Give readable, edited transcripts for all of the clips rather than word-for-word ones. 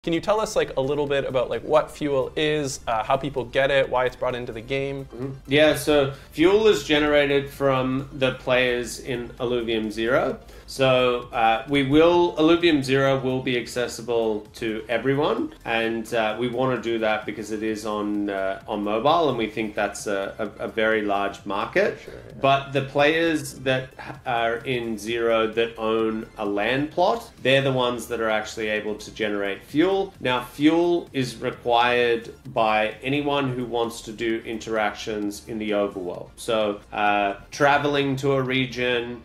Can you tell us like a little bit about like what fuel is, how people get it, why it's brought into the game? Yeah, so fuel is generated from the players in Illuvium 0. So Illuvium 0 will be accessible to everyone, and we want to do that because it is on mobile, and we think that's a very large market. Sure, yeah. But the players that are in 0 that own a land plot, they're the ones that are actually able to generate fuel. Now, fuel is required by anyone who wants to do interactions in the overworld. So traveling to a region,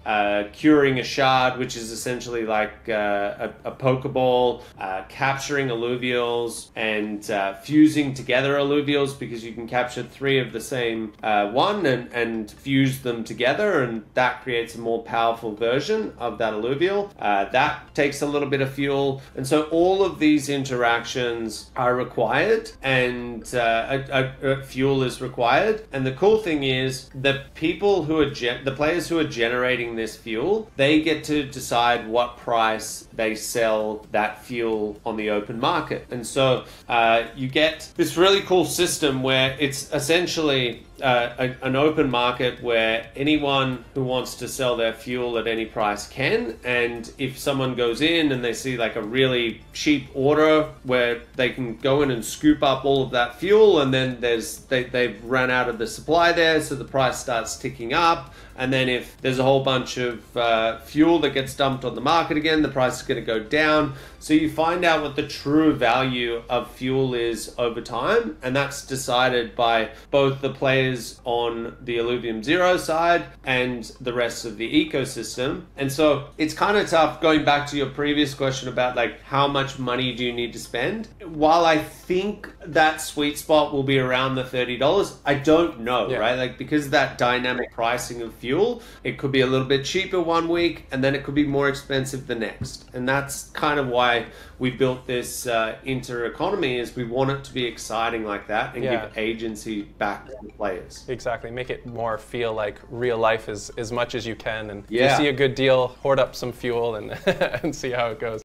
curing a shard, which is essentially like a Pokeball, capturing Illuvials, and fusing together Illuvials, because you can capture 3 of the same one and fuse them together, and that creates a more powerful version of that Illuvial. That takes a little bit of fuel, and so all of these interactions are required, and fuel is required. And the cool thing is the people who are the players who are generating this fuel, they get to decide what price they sell that fuel on the open market. And so you get this really cool system where it's essentially an open market where anyone who wants to sell their fuel at any price can. And if someone goes in and they see like a really cheap order where they can go in and scoop up all of that fuel, and then they've run out of the supply there, so the price starts ticking up. And then if there's a whole bunch of fuel that gets dumped on the market again, the price is going to go down. So you find out what the true value of fuel is over time, and that's decided by both the players on the Illuvium 0 side and the rest of the ecosystem. And so it's kind of tough, going back to your previous question about like how much money do you need to spend. While I think that sweet spot will be around the $30, I don't know, right? Like, because of that dynamic pricing of fuel, it could be a little bit cheaper one week and then it could be more expensive the next. And that's kind of why we built this inter-economy, is we want it to be exciting like that and give agency back to the players. Exactly, make it more feel like real life as much as you can. And if you see a good deal, hoard up some fuel and, and see how it goes.